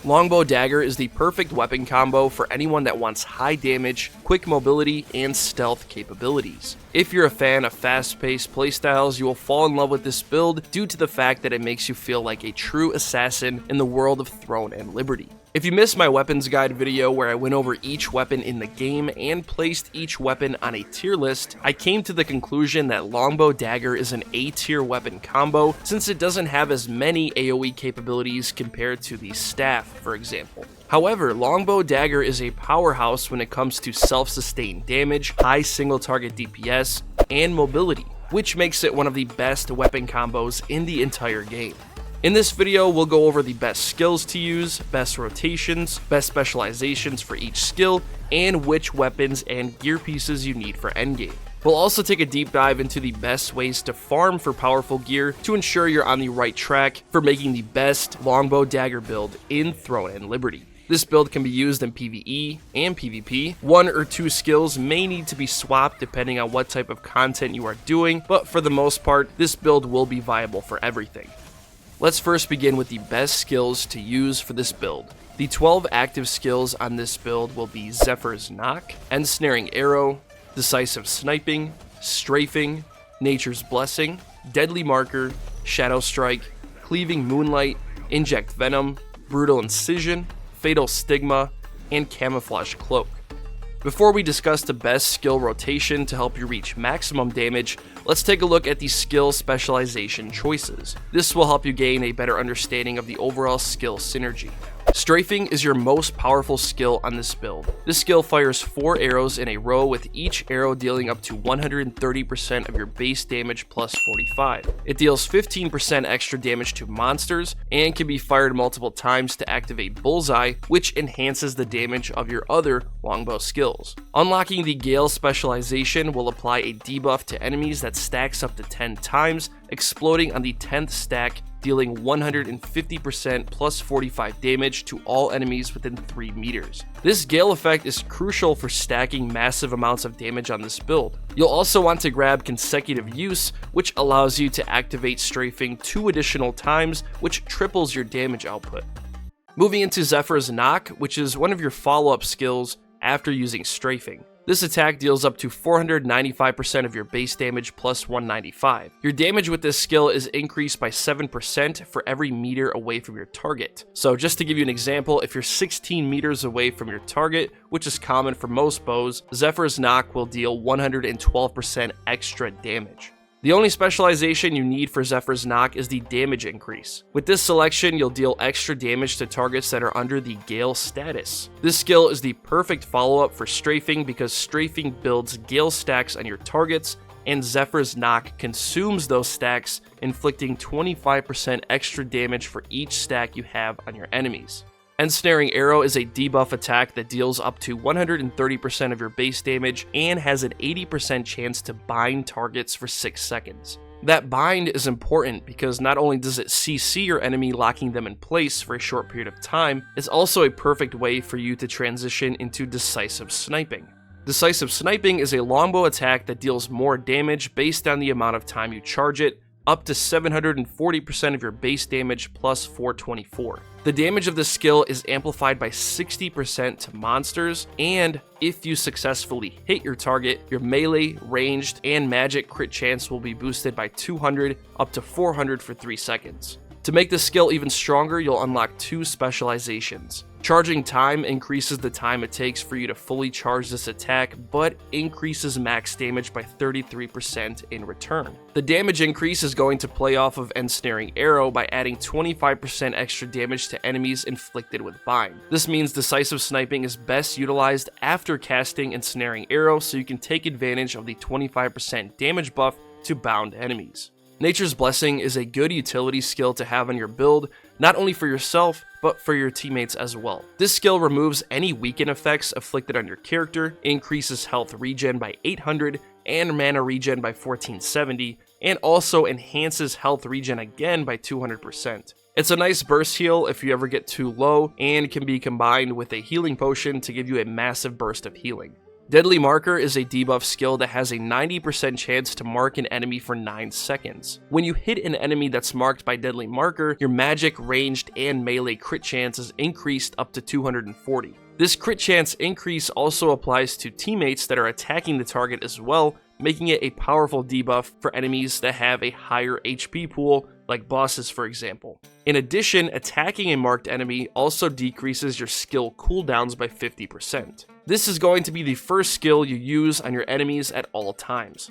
Longbow Dagger is the perfect weapon combo for anyone that wants high damage, quick mobility, and stealth capabilities. If you're a fan of fast-paced playstyles, you will fall in love with this build due to the fact that it makes you feel like a true assassin in the world of Throne and Liberty. If you missed my weapons guide video where I went over each weapon in the game and placed each weapon on a tier list, I came to the conclusion that Longbow Dagger is an A tier weapon combo since it doesn't have as many AoE capabilities compared to the staff, for example. However, Longbow Dagger is a powerhouse when it comes to self-sustained damage, high single target DPS, and mobility, which makes it one of the best weapon combos in the entire game. In this video, we'll go over the best skills to use, best rotations, best specializations for each skill, and which weapons and gear pieces you need for endgame. We'll also take a deep dive into the best ways to farm for powerful gear to ensure you're on the right track for making the best Longbow Dagger build in Throne and Liberty. This build can be used in PvE and PvP. One or two skills may need to be swapped depending on what type of content you are doing, but for the most part, this build will be viable for everything. Let's first begin with the best skills to use for this build. The 12 active skills on this build will be Zephyr's Knock, Ensnaring Arrow, Decisive Sniping, Strafing, Nature's Blessing, Deadly Marker, Shadow Strike, Cleaving Moonlight, Inject Venom, Brutal Incision, Fatal Stigma, and Camouflage Cloak. Before we discuss the best skill rotation to help you reach maximum damage, let's take a look at the skill specialization choices. This will help you gain a better understanding of the overall skill synergy. Strafing is your most powerful skill on this build. This skill fires 4 arrows in a row with each arrow dealing up to 130% of your base damage plus 45. It deals 15% extra damage to monsters and can be fired multiple times to activate Bullseye, which enhances the damage of your other longbow skills. Unlocking the Gale specialization will apply a debuff to enemies that stacks up to 10 times, exploding on the 10th stack, dealing 150% plus 45 damage to all enemies within 3 meters. This Gale effect is crucial for stacking massive amounts of damage on this build. You'll also want to grab Consecutive Use, which allows you to activate Strafing 2 additional times, which triples your damage output. Moving into Zephyr's Knock, which is one of your follow-up skills after using Strafing. This attack deals up to 495% of your base damage plus 195. Your damage with this skill is increased by 7% for every meter away from your target. So just to give you an example, if you're 16 meters away from your target, which is common for most bows, Zephyr's Knock will deal 112% extra damage. The only specialization you need for Zephyr's Knock is the damage increase. With this selection, you'll deal extra damage to targets that are under the Gale status. This skill is the perfect follow-up for Strafing because Strafing builds Gale stacks on your targets, and Zephyr's Knock consumes those stacks, inflicting 25% extra damage for each stack you have on your enemies. Ensnaring Arrow is a debuff attack that deals up to 130% of your base damage and has an 80% chance to bind targets for 6 seconds. That bind is important because not only does it CC your enemy, locking them in place for a short period of time, it's also a perfect way for you to transition into Decisive Sniping. Decisive Sniping is a longbow attack that deals more damage based on the amount of time you charge it, up to 740% of your base damage plus 424. The damage of this skill is amplified by 60% to monsters, and if you successfully hit your target, your melee, ranged, and magic crit chance will be boosted by 200 up to 400 for 3 seconds. To make this skill even stronger, you'll unlock 2 specializations. Charging time increases the time it takes for you to fully charge this attack, but increases max damage by 33% in return. The damage increase is going to play off of Ensnaring Arrow by adding 25% extra damage to enemies inflicted with Bind. This means Decisive Sniping is best utilized after casting Ensnaring Arrow, so you can take advantage of the 25% damage buff to bound enemies. Nature's Blessing is a good utility skill to have on your build, not only for yourself, but for your teammates as well. This skill removes any weaken effects afflicted on your character, increases health regen by 800 and mana regen by 1470, and also enhances health regen again by 200%. It's a nice burst heal if you ever get too low, and can be combined with a healing potion to give you a massive burst of healing. Deadly Marker is a debuff skill that has a 90% chance to mark an enemy for 9 seconds. When you hit an enemy that's marked by Deadly Marker, your magic, ranged, and melee crit chance is increased up to 240. This crit chance increase also applies to teammates that are attacking the target as well, making it a powerful debuff for enemies that have a higher HP pool, like bosses for example. In addition, attacking a marked enemy also decreases your skill cooldowns by 50%. This is going to be the first skill you use on your enemies at all times.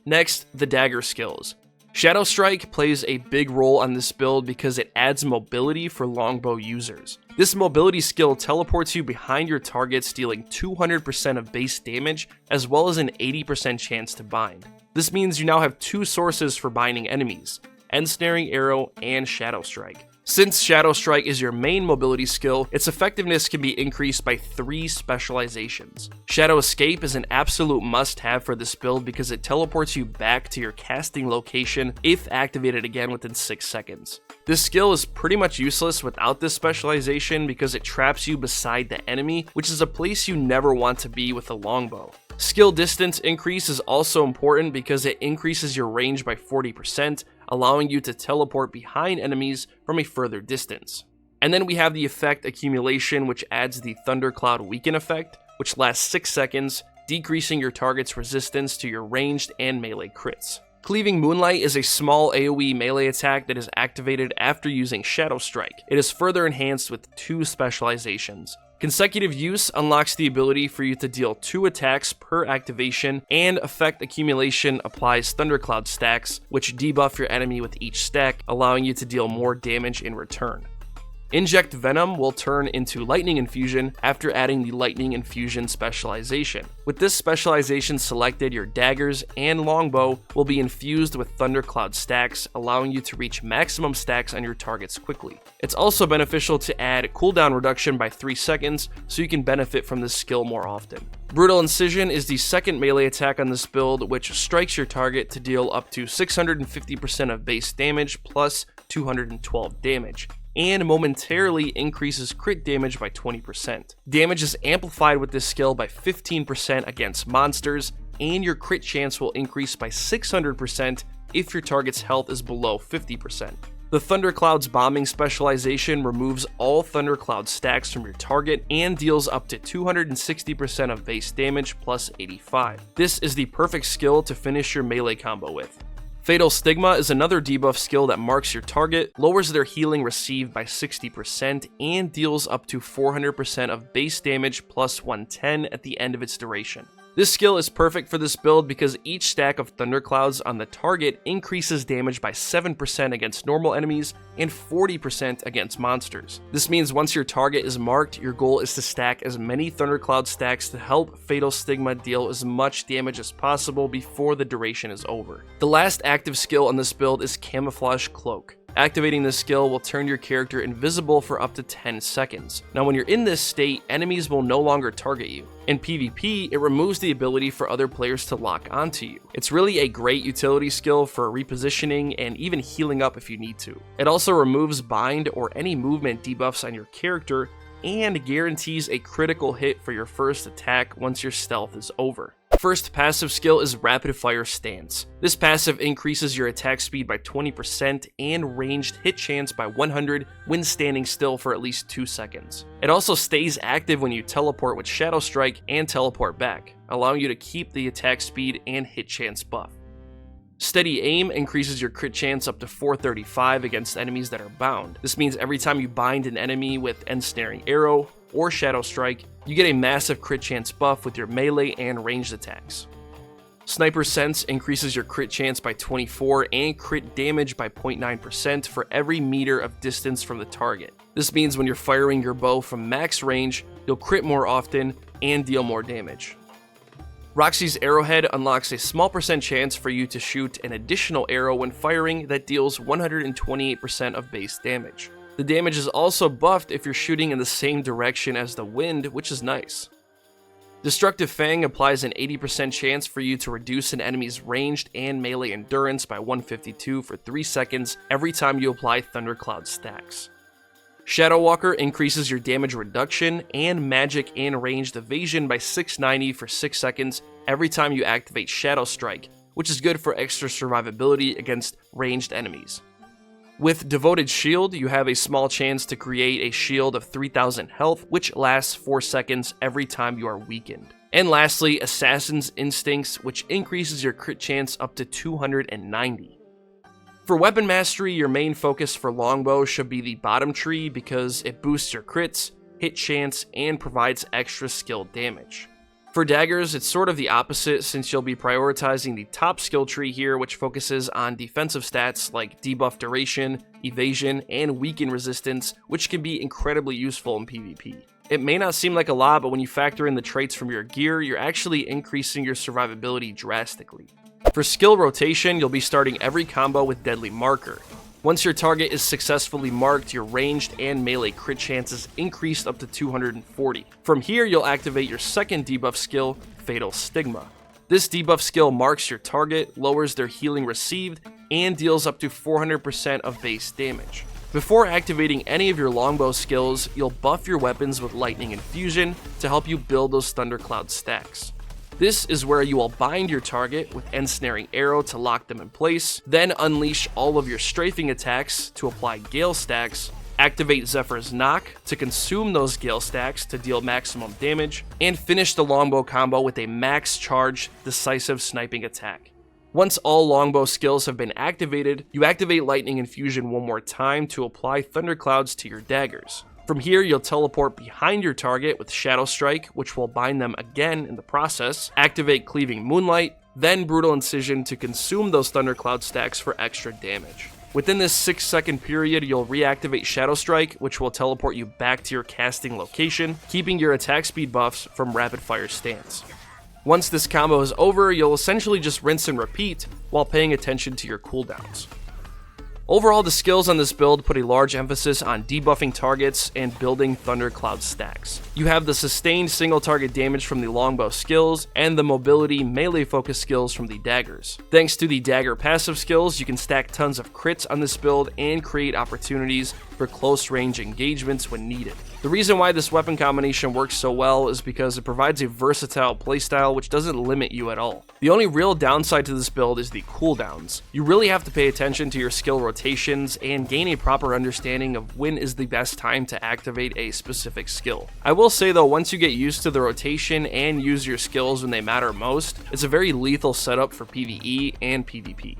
Next, the Dagger skills. Shadow Strike plays a big role on this build because it adds mobility for Longbow users. This mobility skill teleports you behind your targets, dealing 200% of base damage as well as an 80% chance to bind. This means you now have two sources for binding enemies: Ensnaring Arrow and Shadow Strike. Since Shadow Strike is your main mobility skill, its effectiveness can be increased by 3 specializations. Shadow Escape is an absolute must-have for this build because it teleports you back to your casting location if activated again within 6 seconds. This skill is pretty much useless without this specialization because it traps you beside the enemy, which is a place you never want to be with a longbow. Skill distance increase is also important because it increases your range by 40%, allowing you to teleport behind enemies from a further distance. And then we have the effect Accumulation, which adds the Thundercloud Weaken effect, which lasts 6 seconds, decreasing your target's resistance to your ranged and melee crits. Cleaving Moonlight is a small AoE melee attack that is activated after using Shadow Strike. It is further enhanced with 2 specializations. Consecutive use unlocks the ability for you to deal 2 attacks per activation, and Effect Accumulation applies Thundercloud stacks, which debuff your enemy with each stack, allowing you to deal more damage in return. Inject Venom will turn into Lightning Infusion after adding the Lightning Infusion specialization. With this specialization selected, your daggers and longbow will be infused with Thundercloud stacks, allowing you to reach maximum stacks on your targets quickly. It's also beneficial to add cooldown reduction by 3 seconds, so you can benefit from this skill more often. Brutal Incision is the second melee attack on this build, which strikes your target to deal up to 650% of base damage plus 212 damage, and momentarily increases crit damage by 20%. Damage is amplified with this skill by 15% against monsters, and your crit chance will increase by 600% if your target's health is below 50%. The Thundercloud's Bombing specialization removes all Thundercloud stacks from your target and deals up to 260% of base damage plus 85. This is the perfect skill to finish your melee combo with. Fatal Stigma is another debuff skill that marks your target, lowers their healing received by 60%, and deals up to 400% of base damage plus 110 at the end of its duration. This skill is perfect for this build because each stack of Thunderclouds on the target increases damage by 7% against normal enemies and 40% against monsters. This means once your target is marked, your goal is to stack as many Thundercloud stacks to help Fatal Stigma deal as much damage as possible before the duration is over. The last active skill on this build is Camouflage Cloak. Activating this skill will turn your character invisible for up to 10 seconds. Now when you're in this state, enemies will no longer target you. In PvP, it removes the ability for other players to lock onto you. It's really a great utility skill for repositioning and even healing up if you need to. It also removes bind or any movement debuffs on your character and guarantees a critical hit for your first attack once your stealth is over. First passive skill is Rapid Fire Stance. This passive increases your attack speed by 20% and ranged hit chance by 100 when standing still for at least 2 seconds. It also stays active when you teleport with Shadow Strike and teleport back, allowing you to keep the attack speed and hit chance buff. Steady Aim increases your crit chance up to 435 against enemies that are bound. This means every time you bind an enemy with Ensnaring Arrow or Shadow Strike, you get a massive crit chance buff with your melee and ranged attacks. Sniper Sense increases your crit chance by 24 and crit damage by 0.9% for every meter of distance from the target. This means when you're firing your bow from max range, you'll crit more often and deal more damage. Roxy's Arrowhead unlocks a small percent chance for you to shoot an additional arrow when firing that deals 128% of base damage. The damage is also buffed if you're shooting in the same direction as the wind, which is nice. Destructive Fang applies an 80% chance for you to reduce an enemy's ranged and melee endurance by 152 for 3 seconds every time you apply Thundercloud stacks. Shadow Walker increases your damage reduction and magic and ranged evasion by 690 for 6 seconds every time you activate Shadow Strike, which is good for extra survivability against ranged enemies. With Devoted Shield, you have a small chance to create a shield of 3000 health, which lasts 4 seconds every time you are weakened. And lastly, Assassin's Instincts, which increases your crit chance up to 290. For weapon mastery, your main focus for Longbow should be the bottom tree because it boosts your crits, hit chance, and provides extra skill damage. For daggers, it's sort of the opposite since you'll be prioritizing the top skill tree here, which focuses on defensive stats like debuff duration, evasion, and weaken resistance, which can be incredibly useful in PvP. It may not seem like a lot, but when you factor in the traits from your gear, you're actually increasing your survivability drastically. For skill rotation, you'll be starting every combo with Deadly Marker. Once your target is successfully marked, your ranged and melee crit chances increased up to 240. From here, you'll activate your second debuff skill, Fatal Stigma. This debuff skill marks your target, lowers their healing received, and deals up to 400% of base damage. Before activating any of your Longbow skills, you'll buff your weapons with Lightning Infusion to help you build those Thundercloud stacks. This is where you will bind your target with Ensnaring Arrow to lock them in place, then unleash all of your strafing attacks to apply Gale stacks, activate Zephyr's Knock to consume those Gale stacks to deal maximum damage, and finish the Longbow combo with a max charge decisive sniping attack. Once all Longbow skills have been activated, you activate Lightning Infusion one more time to apply Thunderclouds to your daggers. From here, you'll teleport behind your target with Shadow Strike, which will bind them again in the process, activate Cleaving Moonlight, then Brutal Incision to consume those Thundercloud stacks for extra damage. Within this 6-second period, you'll reactivate Shadow Strike, which will teleport you back to your casting location, keeping your attack speed buffs from rapid fire stance. Once this combo is over, you'll essentially just rinse and repeat while paying attention to your cooldowns. Overall, the skills on this build put a large emphasis on debuffing targets and building Thundercloud stacks. You have the sustained single target damage from the Longbow skills and the mobility melee focus skills from the daggers. Thanks to the dagger passive skills, you can stack tons of crits on this build and create opportunities for close range engagements when needed. The reason why this weapon combination works so well is because it provides a versatile playstyle which doesn't limit you at all. The only real downside to this build is the cooldowns. You really have to pay attention to your skill rotations and gain a proper understanding of when is the best time to activate a specific skill. I will say though, once you get used to the rotation and use your skills when they matter most, it's a very lethal setup for PvE and PvP.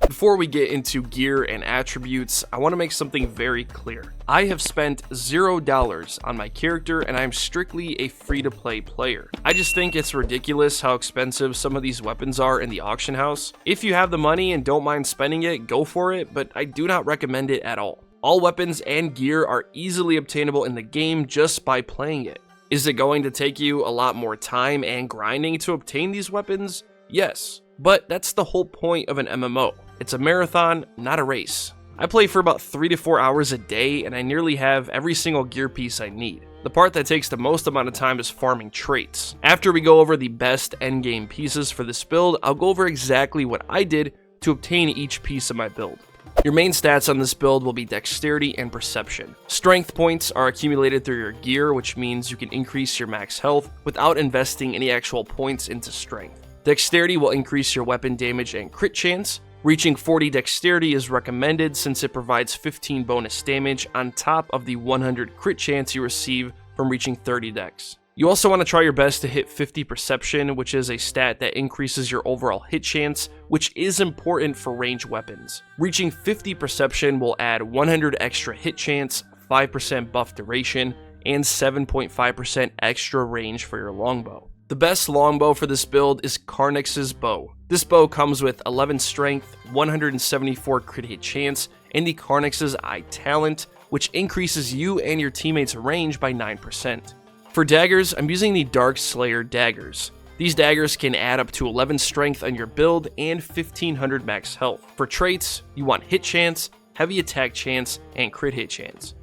Before we get into gear and attributes, I want to make something very clear. I have spent $0 on my character and I'm strictly a free-to-play player. I just think it's ridiculous how expensive some of these weapons are in the auction house. If you have the money and don't mind spending it, go for it, but I do not recommend it at all. All weapons and gear are easily obtainable in the game just by playing it. Is it going to take you a lot more time and grinding to obtain these weapons? Yes, but that's the whole point of an MMO. It's a marathon, not a race. I play for about 3 to 4 hours a day and I nearly have every single gear piece I need. The part that takes the most amount of time is farming traits. After we go over the best endgame pieces for this build, I'll go over exactly what I did to obtain each piece of my build. Your main stats on this build will be dexterity and perception. Strength points are accumulated through your gear, which means you can increase your max health without investing any actual points into strength. Dexterity will increase your weapon damage and crit chance. Reaching 40 dexterity is recommended since it provides 15 bonus damage on top of the 100 crit chance you receive from reaching 30 dex. You also want to try your best to hit 50 perception, which is a stat that increases your overall hit chance, which is important for ranged weapons. Reaching 50 perception will add 100 extra hit chance, 5% buff duration, and 7.5% extra range for your longbow. The best longbow for this build is Karnix's bow. This bow comes with 11 strength, 174 crit hit chance, and the Karnix's Eye talent, which increases you and your teammates' range by 9%. For daggers, I'm using the Dark Slayer daggers. These daggers can add up to 11 strength on your build and 1500 max health. For traits, you want hit chance, heavy attack chance, and crit hit chance.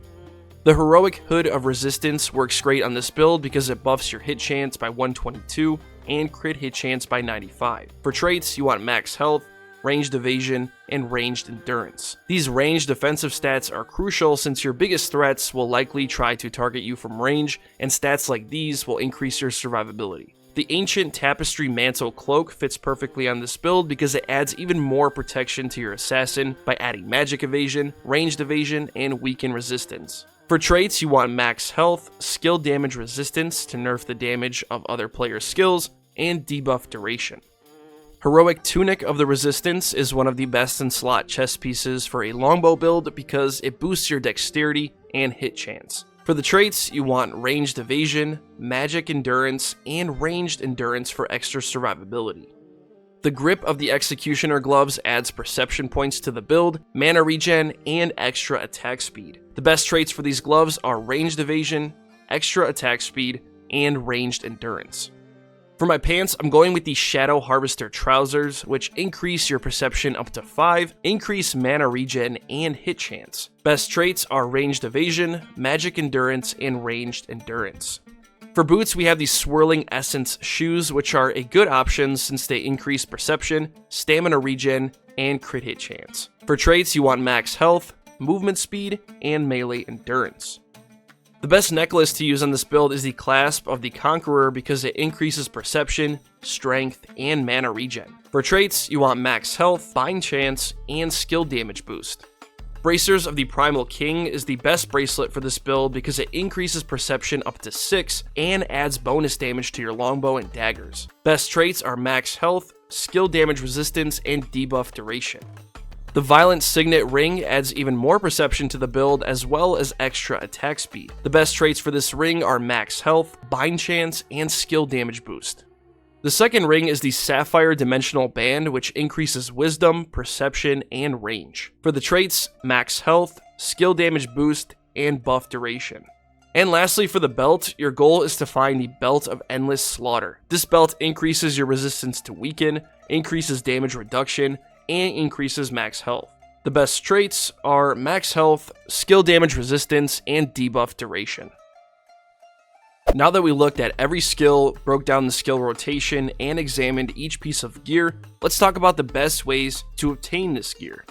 The Heroic Hood of Resistance works great on this build because it buffs your hit chance by 122 and crit hit chance by 95. For traits, you want max health, ranged evasion, and ranged endurance. These ranged defensive stats are crucial since your biggest threats will likely try to target you from range, and stats like these will increase your survivability. The Ancient Tapestry Mantle Cloak fits perfectly on this build because it adds even more protection to your assassin by adding magic evasion, ranged evasion, and weaken resistance. For traits, you want max health, skill damage resistance to nerf the damage of other players' skills, and debuff duration. Heroic Tunic of the Resistance is one of the best in slot chest pieces for a longbow build because it boosts your dexterity and hit chance. For the traits, you want ranged evasion, magic endurance, and ranged endurance for extra survivability. The Grip of the Executioner Gloves adds perception points to the build, mana regen, and extra attack speed. The best traits for these gloves are ranged evasion, extra attack speed, and ranged endurance. For my pants, I'm going with the Shadow Harvester Trousers, which increase your perception up to 5, increase mana regen, and hit chance. Best traits are ranged evasion, magic endurance, and ranged endurance. For boots, we have the Swirling Essence shoes, which are a good option since they increase perception, stamina regen, and crit hit chance. For traits, you want max health, movement speed, and melee endurance. The best necklace to use on this build is the Clasp of the Conqueror because it increases perception, strength, and mana regen. For traits, you want max health, bind chance, and skill damage boost. Bracers of the Primal King is the best bracelet for this build because it increases perception up to 6 and adds bonus damage to your longbow and daggers. Best traits are max health, skill damage resistance, and debuff duration. The Violent Signet Ring adds even more perception to the build as well as extra attack speed. The best traits for this ring are max health, bind chance, and skill damage boost. The second ring is the Sapphire Dimensional Band, which increases wisdom, perception, and range. For the traits, max health, skill damage boost, and buff duration. And lastly, for the belt, your goal is to find the Belt of Endless Slaughter. This belt increases your resistance to weaken, increases damage reduction, and increases max health. The best traits are max health, skill damage resistance, and debuff duration. Now that we looked at every skill, broke down the skill rotation, and examined each piece of gear, let's talk about the best ways to obtain this gear.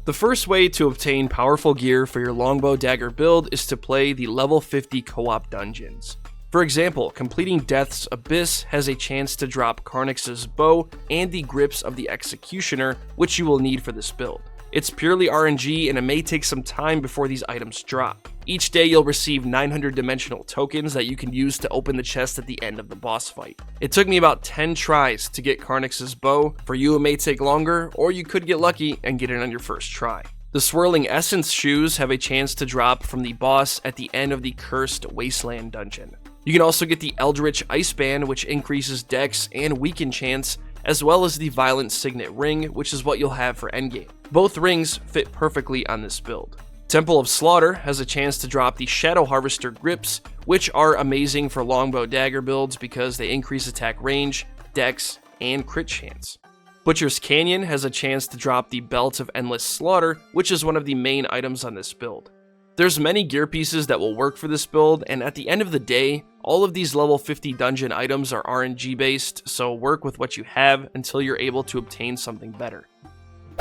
The first way to obtain powerful gear for your longbow dagger build is to play the level 50 co-op dungeons. For example, completing Death's Abyss has a chance to drop Karnix's bow and the grips of the Executioner, which you will need for this build. It's purely RNG and it may take some time before these items drop. Each day you'll receive 900 dimensional tokens that you can use to open the chest at the end of the boss fight. It took me about 10 tries to get Karnix's bow. For you it may take longer, or you could get lucky and get it on your first try. The Swirling Essence shoes have a chance to drop from the boss at the end of the Cursed Wasteland dungeon. You can also get the Eldritch Ice Band, which increases dex and weaken chance, as well as the Violent Signet Ring, which is what you'll have for endgame. Both rings fit perfectly on this build. Temple of Slaughter has a chance to drop the Shadow Harvester grips, which are amazing for longbow dagger builds because they increase attack range, dex, and crit chance. Butcher's Canyon has a chance to drop the Belt of Endless Slaughter, which is one of the main items on this build. There's many gear pieces that will work for this build, and at the end of the day, all of these level 50 dungeon items are RNG based, so work with what you have until you're able to obtain something better.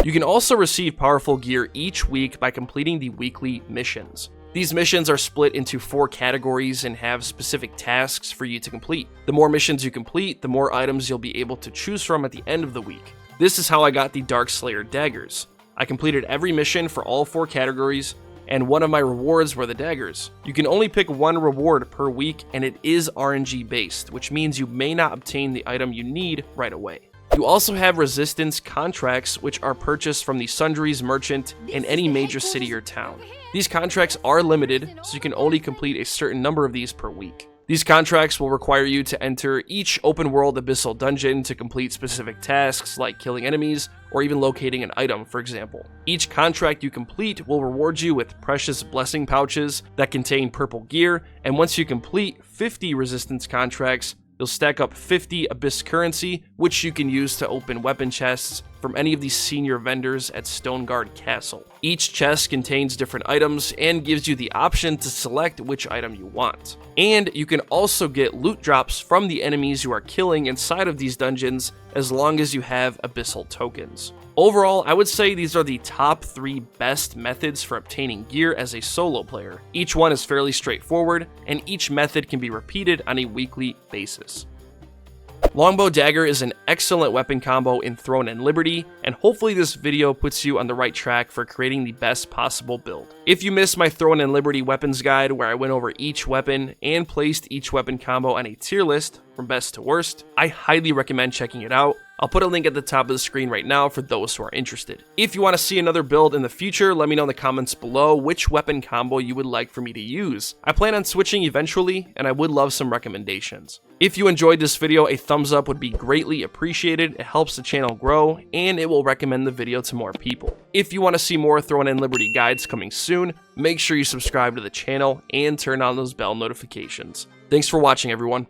You can also receive powerful gear each week by completing the weekly missions. These missions are split into 4 categories and have specific tasks for you to complete. The more missions you complete, the more items you'll be able to choose from at the end of the week. This is how I got the Darkslayer daggers. I completed every mission for all 4 categories, and one of my rewards were the daggers. You can only pick one reward per week, and it is RNG based, which means you may not obtain the item you need right away. You also have resistance contracts, which are purchased from the Sundries merchant in any major city or town. These contracts are limited, so you can only complete a certain number of these per week. These contracts will require you to enter each open world abyssal dungeon to complete specific tasks like killing enemies or even locating an item, for example. Each contract you complete will reward you with precious blessing pouches that contain purple gear, and once you complete 50 resistance contracts, you'll stack up 50 abyss currency, which you can use to open weapon chests from any of these senior vendors at Stoneguard Castle. Each chest contains different items and gives you the option to select which item you want. And you can also get loot drops from the enemies you are killing inside of these dungeons as long as you have abyssal tokens. Overall, I would say these are the top 3 best methods for obtaining gear as a solo player. Each one is fairly straightforward, and each method can be repeated on a weekly basis. Longbow Dagger is an excellent weapon combo in Throne and Liberty, and hopefully this video puts you on the right track for creating the best possible build. If you missed my Throne and Liberty weapons guide where I went over each weapon and placed each weapon combo on a tier list from best to worst, I highly recommend checking it out. I'll put a link at the top of the screen right now for those who are interested. If you want to see another build in the future, let me know in the comments below which weapon combo you would like for me to use. I plan on switching eventually, and I would love some recommendations. If you enjoyed this video, a thumbs up would be greatly appreciated. It helps the channel grow, and it will recommend the video to more people. If you want to see more Throne and Liberty guides coming soon, make sure you subscribe to the channel and turn on those bell notifications. Thanks for watching, everyone.